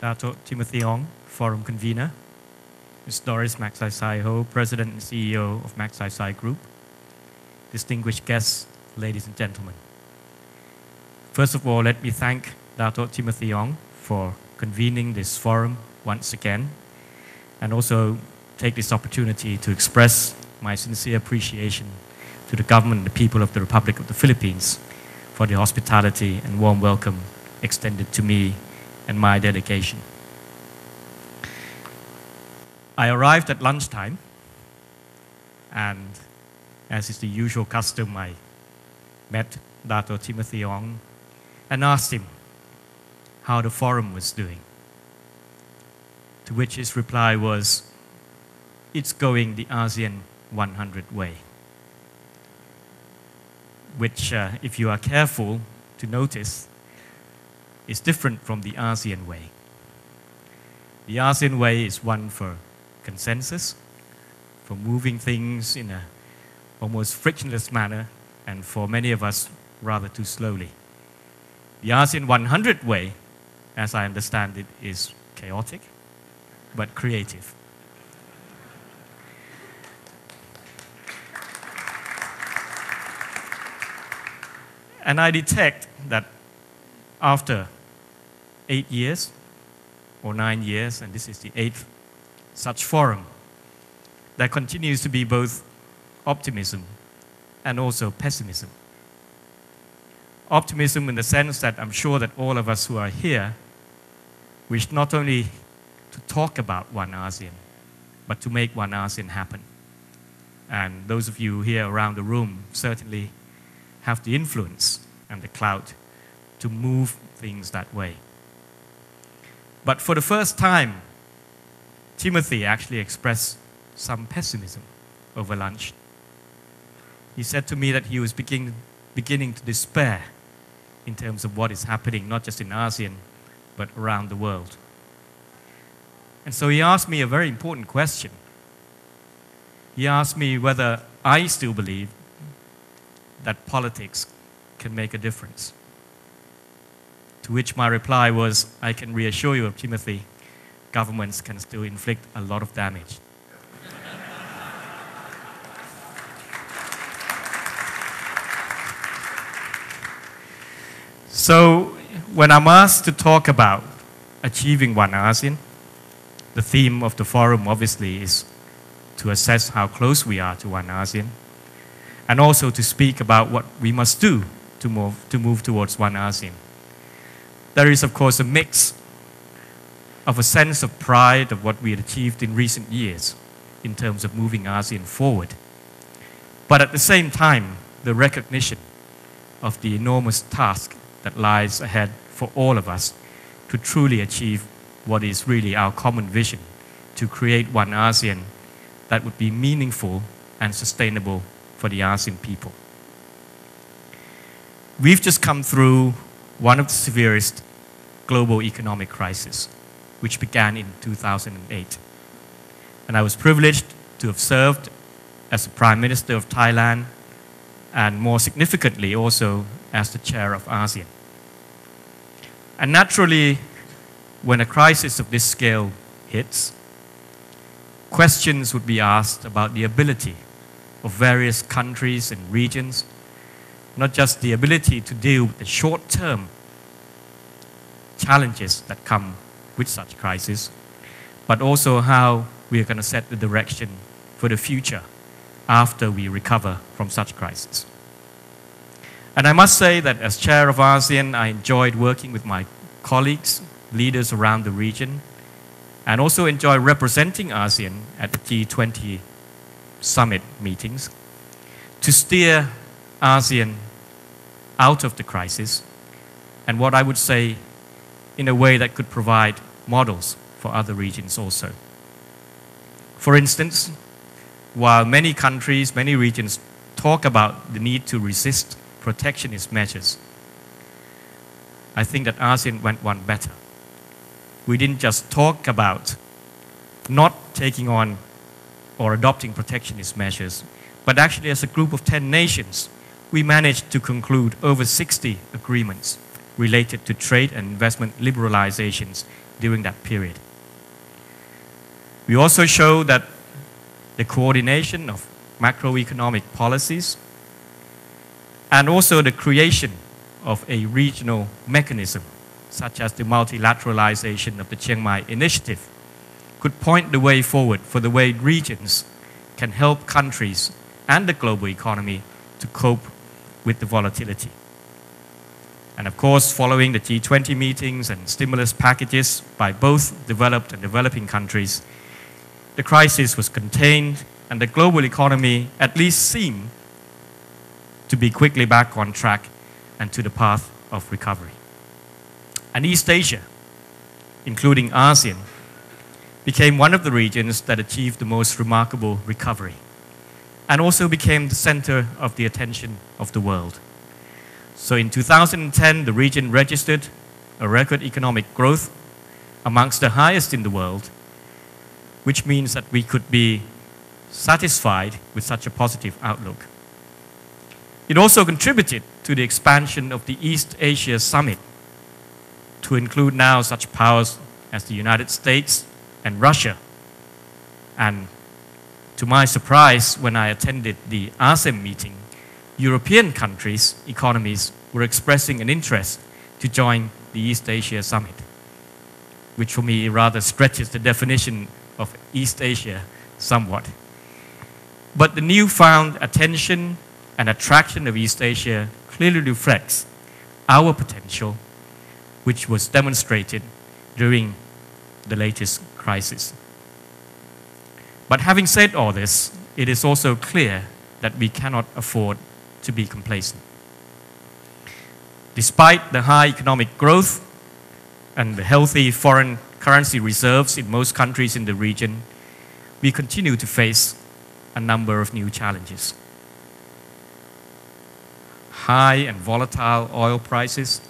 Dato Timothy Ong, Forum Convener, Ms. Doris Maxai Ho, President and CEO of Maxai Group, distinguished guests, ladies and gentlemen. First of all, let me thank Dato Timothy Ong for convening this forum once again, and also take this opportunity to express my sincere appreciation to the government and the people of the Republic of the Philippines for the hospitality and warm welcome extended to me and my delegation. I arrived at lunchtime, and as is the usual custom, I met Dato Timothy Ong and asked him how the forum was doing. To which his reply was, "It's going the ASEAN 100 way." Which, if you are careful to notice, is different from the ASEAN way. The ASEAN way is one for consensus, for moving things in an almost frictionless manner, and for many of us, rather too slowly. The ASEAN 100 way, as I understand it, is chaotic, but creative. And I detect that after 8 years or 9 years, and this is the 8th such forum, there continues to be both optimism and also pessimism. Optimism in the sense that I'm sure that all of us who are here wish not only to talk about One ASEAN, but to make One ASEAN happen. And those of you here around the room certainly have the influence and the clout to move things that way. But for the first time, Timothy actually expressed some pessimism over lunch. He said to me that he was beginning to despair in terms of what is happening, not just in ASEAN, but around the world. And so he asked me a very important question. He asked me whether I still believe that politics can make a difference. To which my reply was, I can reassure you, Timothy, governments can still inflict a lot of damage. So when I'm asked to talk about achieving One ASEAN, the theme of the forum obviously is to assess how close we are to One ASEAN, and also to speak about what we must do to move towards One ASEAN. There is, of course, a mix of a sense of pride of what we had achieved in recent years in terms of moving ASEAN forward, but at the same time, the recognition of the enormous task that lies ahead for all of us to truly achieve what is really our common vision, to create One ASEAN that would be meaningful and sustainable for the ASEAN people. We've just come through one of the severest global economic crises, which began in 2008. And I was privileged to have served as the Prime Minister of Thailand, and more significantly also as the chair of ASEAN. And naturally, when a crisis of this scale hits, questions would be asked about the ability of various countries and regions, not just the ability to deal with the short-term challenges that come with such crisis, but also how we are going to set the direction for the future after we recover from such crisis. And I must say that as chair of ASEAN, I enjoyed working with my colleagues, leaders around the region, and also enjoy representing ASEAN at the G20 summit meetings to steer ASEAN out of the crisis, and what I would say in a way that could provide models for other regions also. For instance, while many countries, many regions talk about the need to resist protectionist measures, I think that ASEAN went one better. We didn't just talk about not taking on or adopting protectionist measures, but actually as a group of 10 nations, we managed to conclude over 60 agreements related to trade and investment liberalizations during that period. We also show that the coordination of macroeconomic policies and also the creation of a regional mechanism, such as the multilateralization of the Chiang Mai Initiative, could point the way forward for the way regions can help countries and the global economy to cope with the volatility. And of course, following the G20 meetings and stimulus packages by both developed and developing countries, the crisis was contained and the global economy at least seemed to be quickly back on track and to the path of recovery. And East Asia, including ASEAN, became one of the regions that achieved the most remarkable recovery and also became the center of the attention of the world. So in 2010, the region registered a record economic growth amongst the highest in the world, which means that we could be satisfied with such a positive outlook. It also contributed to the expansion of the East Asia Summit to include now such powers as the United States and Russia. And to my surprise, when I attended the ASEAN meeting, European countries' economies were expressing an interest to join the East Asia Summit, which for me rather stretches the definition of East Asia somewhat. But the newfound attention and attraction of East Asia clearly reflects our potential, which was demonstrated during the latest crisis. But having said all this, it is also clear that we cannot afford to be complacent. Despite the high economic growth and the healthy foreign currency reserves in most countries in the region, we continue to face a number of new challenges. High and volatile oil prices,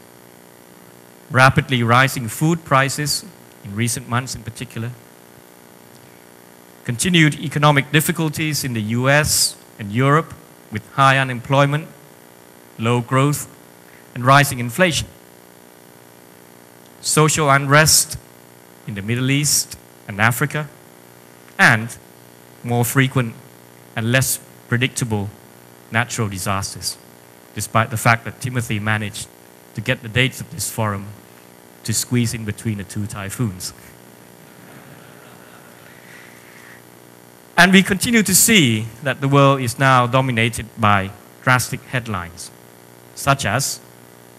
rapidly rising food prices in recent months in particular, continued economic difficulties in the US and Europe with high unemployment, low growth, and rising inflation, social unrest in the Middle East and Africa, and more frequent and less predictable natural disasters, despite the fact that Timothy managed to get the dates of this forum to squeeze in between the two typhoons. And we continue to see that the world is now dominated by drastic headlines, such as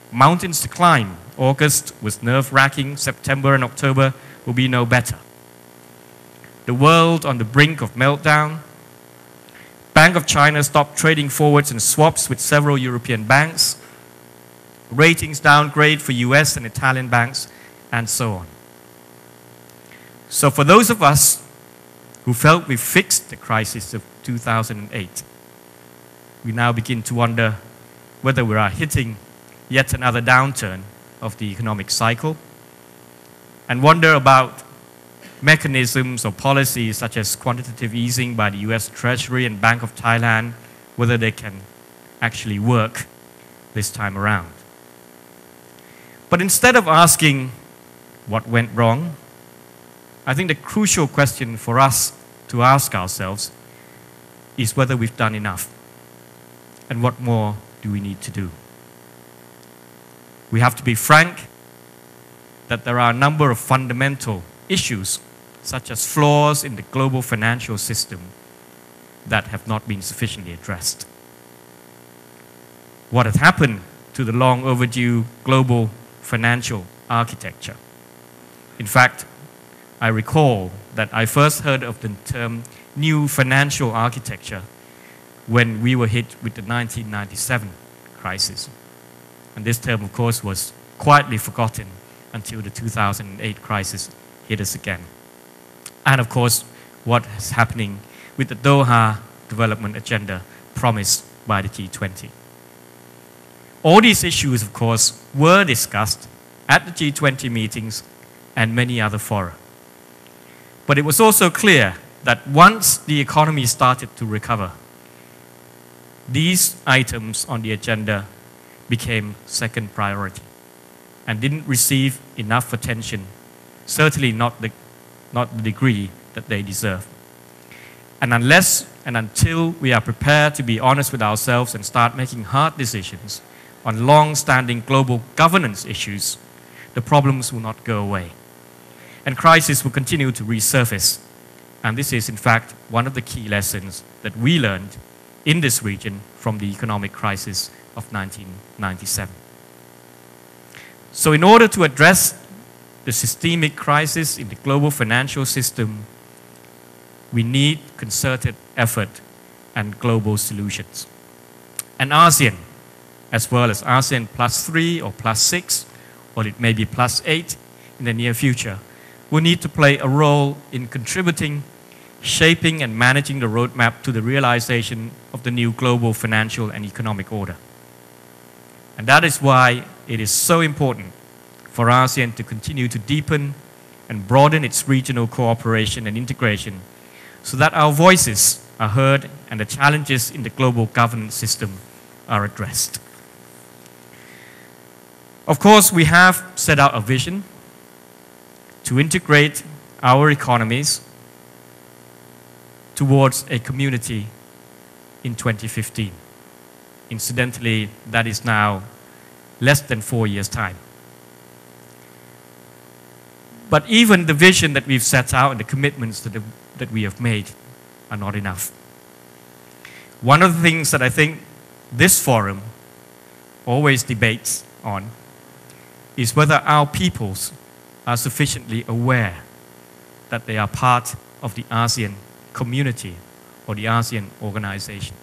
mountains to climb. August was nerve-wracking, September and October will be no better. The world on the brink of meltdown. Bank of China stopped trading forwards and swaps with several European banks. Ratings downgrade for US and Italian banks, and so on. So for those of us who felt we fixed the crisis of 2008, we now begin to wonder whether we are hitting yet another downturn of the economic cycle, and wonder about mechanisms or policies such as quantitative easing by the US Treasury and Bank of Thailand, whether they can actually work this time around. But instead of asking what went wrong, I think the crucial question for us to ask ourselves is whether we've done enough and what more do we need to do. We have to be frank that there are a number of fundamental issues, such as flaws in the global financial system, that have not been sufficiently addressed. What has happened to the long overdue global financial architecture? In fact, I recall that I first heard of the term new financial architecture when we were hit with the 1997 crisis. And this term, of course, was quietly forgotten until the 2008 crisis hit us again. And of course, what is happening with the Doha development agenda promised by the G20. All these issues, of course, were discussed at the G20 meetings and many other fora. But it was also clear that once the economy started to recover, these items on the agenda became second priority and didn't receive enough attention certainly not the degree that they deserve. And unless and until we are prepared to be honest with ourselves and start making hard decisions on long-standing global governance issues, the problems will not go away. And crises will continue to resurface. And this is, in fact, one of the key lessons that we learned in this region from the economic crisis of 1997. So in order to address the systemic crisis in the global financial system, we need concerted effort and global solutions. And ASEAN, as well as ASEAN +3 or +6, or it may be +8 in the near future, will need to play a role in contributing, shaping and managing the roadmap to the realization of the new global financial and economic order. And that is why it is so important for ASEAN to continue to deepen and broaden its regional cooperation and integration so that our voices are heard and the challenges in the global governance system are addressed. Of course, we have set out a vision to integrate our economies towards a community in 2015. Incidentally, that is now less than 4 years' time. But even the vision that we've set out and the commitments that we have made are not enough. One of the things that I think this forum always debates on is whether our peoples are sufficiently aware that they are part of the ASEAN community or the ASEAN organization.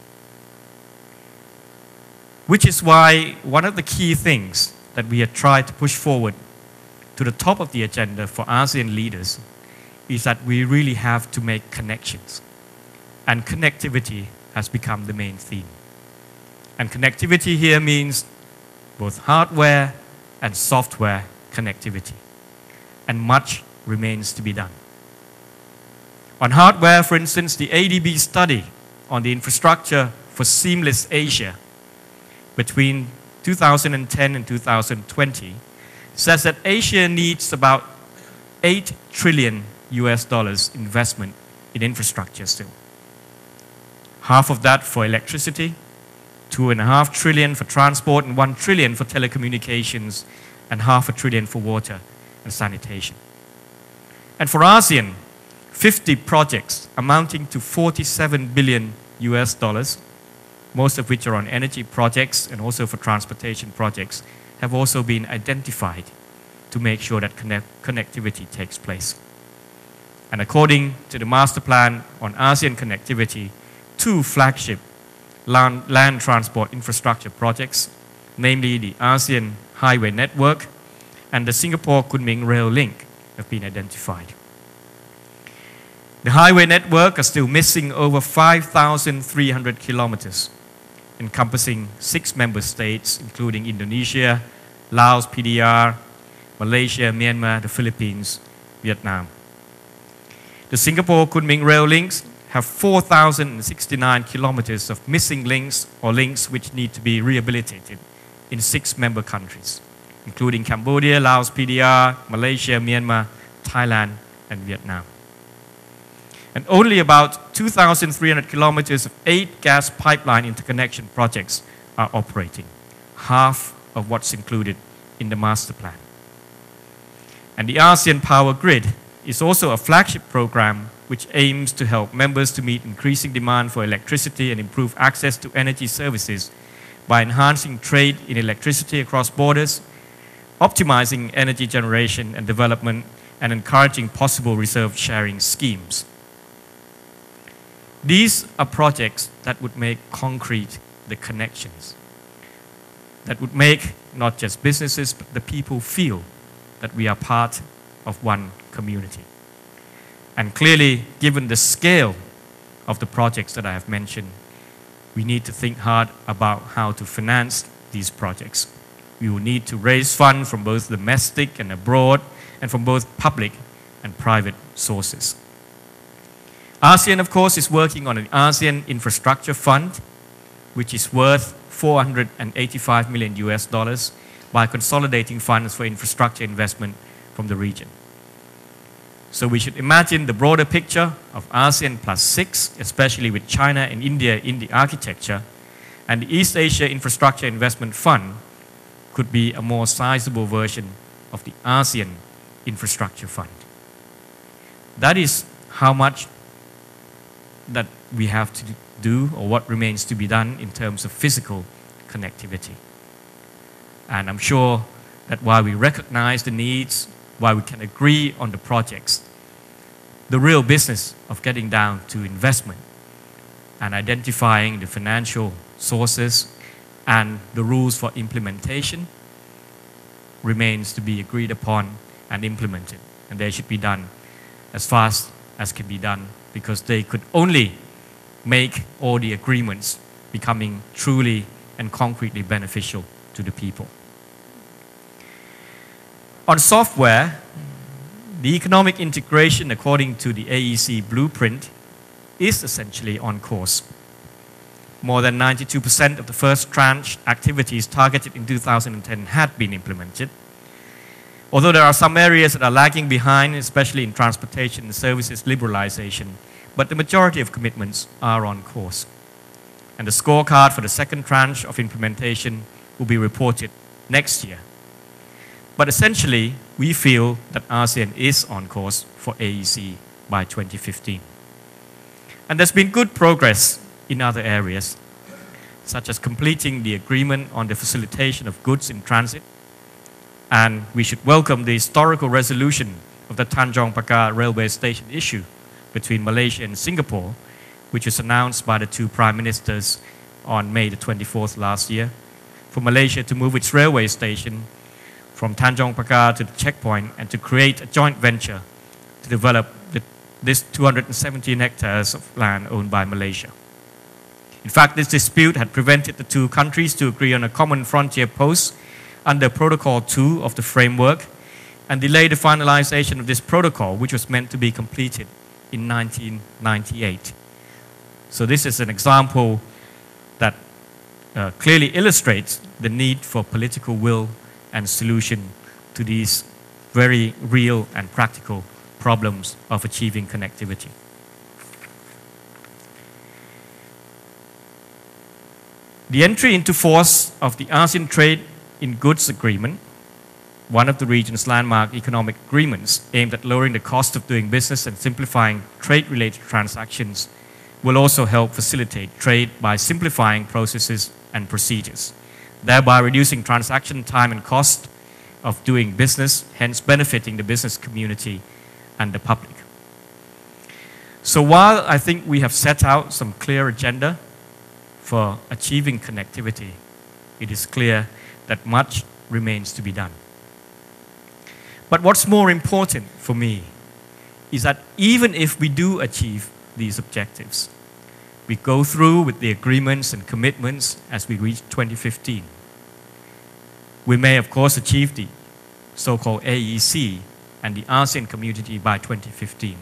Which is why one of the key things that we have tried to push forward to the top of the agenda for ASEAN leaders is that we really have to make connections. And connectivity has become the main theme. And connectivity here means both hardware and software connectivity. And much remains to be done. On hardware, for instance, the ADB study on the infrastructure for seamless Asia between 2010 and 2020 says that Asia needs about $8 trillion investment in infrastructure still. Half of that for electricity, $2.5 trillion for transport, and $1 trillion for telecommunications, and $0.5 trillion for water and sanitation. And for ASEAN, 50 projects amounting to $47 billion, most of which are on energy projects and also for transportation projects, have also been identified to make sure that connectivity takes place. And according to the master plan on ASEAN connectivity, 2 flagship land transport infrastructure projects, namely the ASEAN Highway Network and the Singapore Kunming Rail Link, have been identified. The highway network are still missing over 5,300 kilometers, encompassing 6 member states, including Indonesia, Laos, PDR, Malaysia, Myanmar, the Philippines, Vietnam. The Singapore Kunming Rail links have 4,069 kilometers of missing links or links which need to be rehabilitated in 6 member countries, including Cambodia, Laos, PDR, Malaysia, Myanmar, Thailand, and Vietnam. And only about 2,300 kilometers of 8 gas pipeline interconnection projects are operating, half of what's included in the master plan. And the ASEAN Power Grid is also a flagship program which aims to help members to meet increasing demand for electricity and improve access to energy services by enhancing trade in electricity across borders, optimizing energy generation and development, and encouraging possible reserve sharing schemes. These are projects that would make concrete the connections, that would make not just businesses, but the people feel that we are part of one community. And clearly, given the scale of the projects that I have mentioned, we need to think hard about how to finance these projects. We will need to raise funds from both domestic and abroad, and from both public and private sources. ASEAN, of course, is working on an ASEAN Infrastructure Fund, which is worth $485 million by consolidating funds for infrastructure investment from the region. So we should imagine the broader picture of ASEAN plus 6, especially with China and India in the architecture, and the East Asia Infrastructure Investment Fund could be a more sizable version of the ASEAN Infrastructure Fund. That is how much that we have to do, or what remains to be done in terms of physical connectivity. And I'm sure that while we recognize the needs, while we can agree on the projects, the real business of getting down to investment and identifying the financial sources and the rules for implementation remains to be agreed upon and implemented. And they should be done as fast as can be done, because they could only make all the agreements becoming truly and concretely beneficial to the people. On software, the economic integration according to the AEC blueprint is essentially on course. More than 92% of the first tranche activities targeted in 2010 had been implemented. Although there are some areas that are lagging behind, especially in transportation and services liberalization, but the majority of commitments are on course. And the scorecard for the second tranche of implementation will be reported next year. But essentially, we feel that ASEAN is on course for AEC by 2015. And there's been good progress in other areas, such as completing the agreement on the facilitation of goods in transit. And we should welcome the historical resolution of the Tanjong Pagar railway station issue between Malaysia and Singapore, which was announced by the two prime ministers on May the 24th last year, for Malaysia to move its railway station from Tanjong Pagar to the checkpoint and to create a joint venture to develop this 217 hectares of land owned by Malaysia. In fact, this dispute had prevented the two countries to agree on a common frontier post under Protocol 2 of the framework, and delayed the finalization of this protocol, which was meant to be completed in 1998. So this is an example that clearly illustrates the need for political will and solution to these very real and practical problems of achieving connectivity. The entry into force of the ASEAN Trade in Goods Agreement, one of the region's landmark economic agreements aimed at lowering the cost of doing business and simplifying trade-related transactions, will also help facilitate trade by simplifying processes and procedures, thereby reducing transaction time and cost of doing business, hence benefiting the business community and the public. So while I think we have set out some clear agenda for achieving connectivity, it is clear that much remains to be done. But what's more important for me is that even if we do achieve these objectives, we go through with the agreements and commitments as we reach 2015. We may, of course, achieve the so-called AEC and the ASEAN community by 2015.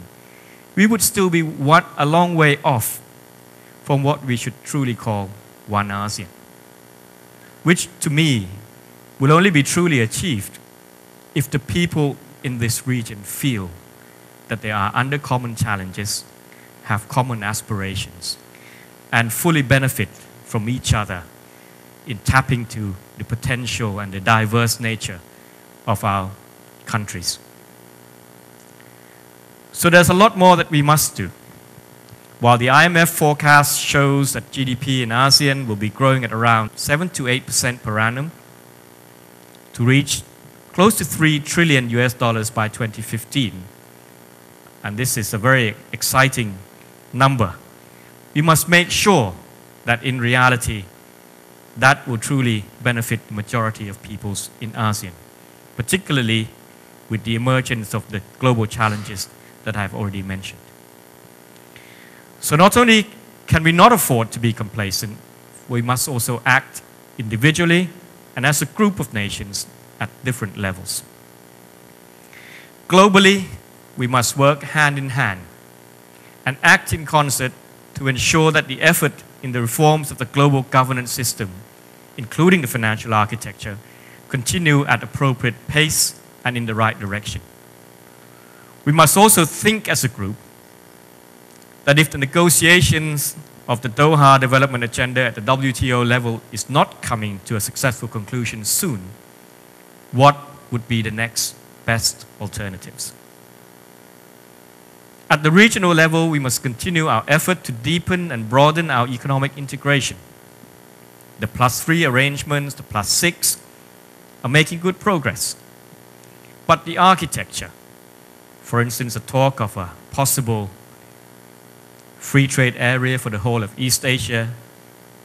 We would still be a long way off from what we should truly call one ASEAN, which to me will only be truly achieved if the people in this region feel that they are under common challenges, have common aspirations, and fully benefit from each other in tapping to the potential and the diverse nature of our countries. So there's a lot more that we must do. While the IMF forecast shows that GDP in ASEAN will be growing at around 7 to 8% per annum to reach close to $3 trillion by 2015, and this is a very exciting number, we must make sure that in reality that will truly benefit the majority of peoples in ASEAN, particularly with the emergence of the global challenges that I've already mentioned. So not only can we not afford to be complacent, we must also act individually and as a group of nations at different levels. Globally, we must work hand in hand and act in concert to ensure that the effort in the reforms of the global governance system, including the financial architecture, continue at appropriate pace and in the right direction. We must also think as a group that if the negotiations of the Doha Development Agenda at the WTO level is not coming to a successful conclusion soon, what would be the next best alternatives? At the regional level, we must continue our effort to deepen and broaden our economic integration. The +3 arrangements, the +6, are making good progress. But the architecture, for instance, a talk of a possible free trade area for the whole of East Asia,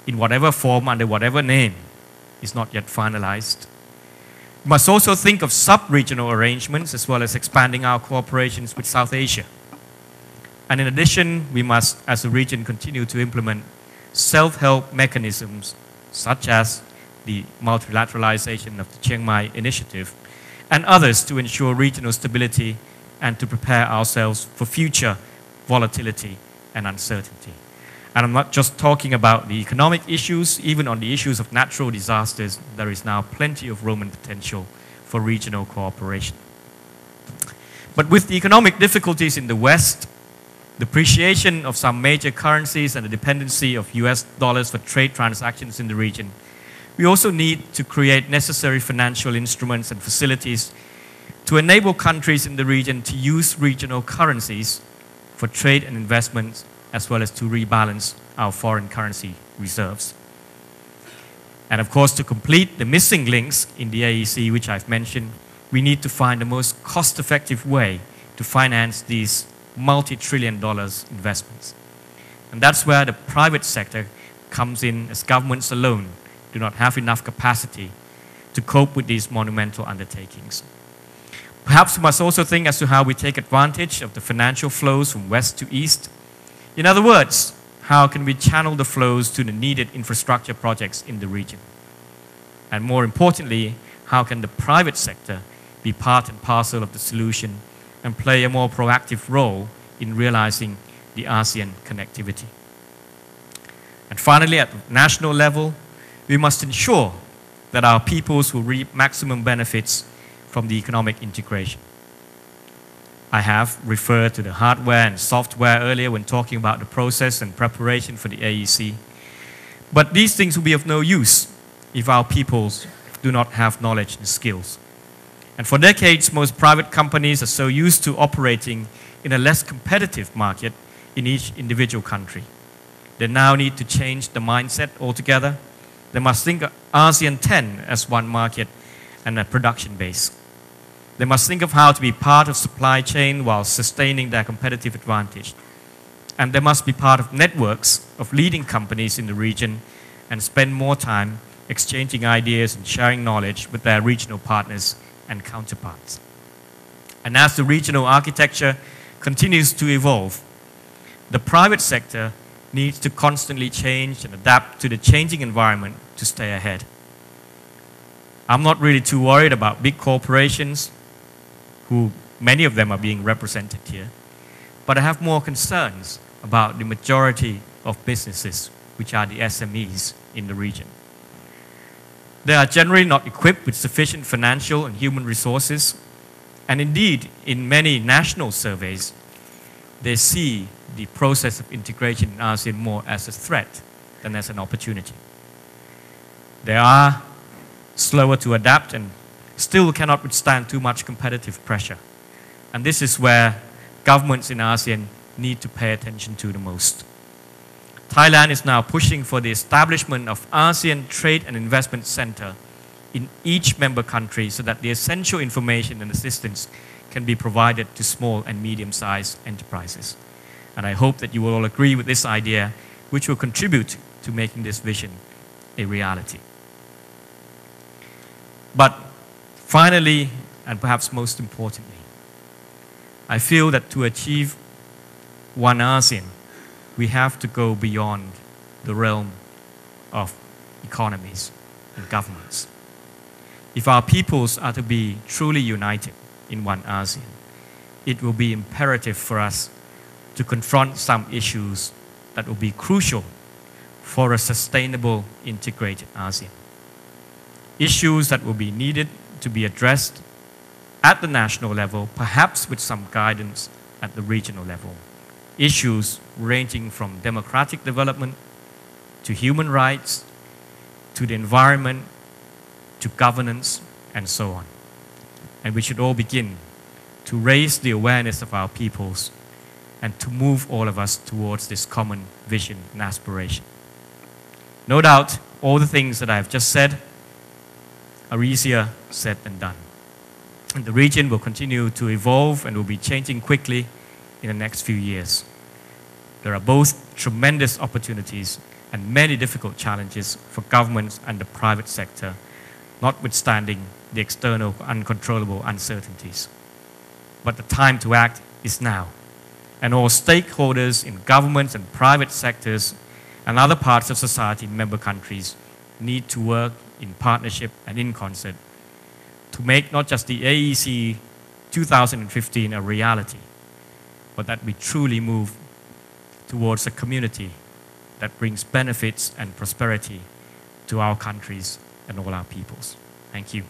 in whatever form, under whatever name, is not yet finalized. We must also think of sub-regional arrangements as well as expanding our cooperations with South Asia. And in addition, we must, as a region, continue to implement self-help mechanisms such as the multilateralization of the Chiang Mai Initiative and others to ensure regional stability and to prepare ourselves for future volatility and uncertainty. And I'm not just talking about the economic issues, even on the issues of natural disasters, there is now plenty of room and potential for regional cooperation. But with the economic difficulties in the West, the appreciation of some major currencies and the dependency of US dollars for trade transactions in the region, we also need to create necessary financial instruments and facilities to enable countries in the region to use regional currencies for trade and investments, as well as to rebalance our foreign currency reserves. And of course, to complete the missing links in the AEC, which I've mentioned, we need to find the most cost-effective way to finance these multi-trillion dollars investments. And that's where the private sector comes in, as governments alone do not have enough capacity to cope with these monumental undertakings. Perhaps we must also think as to how we take advantage of the financial flows from west to east. In other words, how can we channel the flows to the needed infrastructure projects in the region? And more importantly, how can the private sector be part and parcel of the solution and play a more proactive role in realizing the ASEAN connectivity? And finally, at the national level, we must ensure that our peoples will reap maximum benefits from the economic integration. I have referred to the hardware and software earlier when talking about the process and preparation for the AEC. But these things will be of no use if our peoples do not have knowledge and skills. And for decades, most private companies are so used to operating in a less competitive market in each individual country. They now need to change the mindset altogether. They must think of ASEAN 10 as one market and a production base. They must think of how to be part of supply chain while sustaining their competitive advantage. And they must be part of networks of leading companies in the region and spend more time exchanging ideas and sharing knowledge with their regional partners and counterparts. And as the regional architecture continues to evolve, the private sector needs to constantly change and adapt to the changing environment to stay ahead. I'm not really too worried about big corporations, who many of them are being represented here, but I have more concerns about the majority of businesses, which are the SMEs in the region. They are generally not equipped with sufficient financial and human resources, and indeed, in many national surveys, they see the process of integration in ASEAN more as a threat than as an opportunity. They are slower to adapt and still cannot withstand too much competitive pressure. And this is where governments in ASEAN need to pay attention to the most. Thailand is now pushing for the establishment of ASEAN Trade and Investment Center in each member country so that the essential information and assistance can be provided to small and medium-sized enterprises. And I hope that you will all agree with this idea, which will contribute to making this vision a reality. But finally, and perhaps most importantly, I feel that to achieve one ASEAN, we have to go beyond the realm of economies and governments. If our peoples are to be truly united in one ASEAN, it will be imperative for us to confront some issues that will be crucial for a sustainable, integrated ASEAN. Issues that will be needed to be addressed at the national level, perhaps with some guidance at the regional level. Issues ranging from democratic development to human rights, to the environment, to governance, and so on. And we should all begin to raise the awareness of our peoples and to move all of us towards this common vision and aspiration. No doubt, all the things that I have just said are easier said than done. And the region will continue to evolve and will be changing quickly in the next few years. There are both tremendous opportunities and many difficult challenges for governments and the private sector, notwithstanding the external uncontrollable uncertainties. But the time to act is now. And all stakeholders in governments and private sectors and other parts of society in member countries need to work in partnership and in concert to make not just the AEC 2015 a reality, but that we truly move towards a community that brings benefits and prosperity to our countries and all our peoples. Thank you.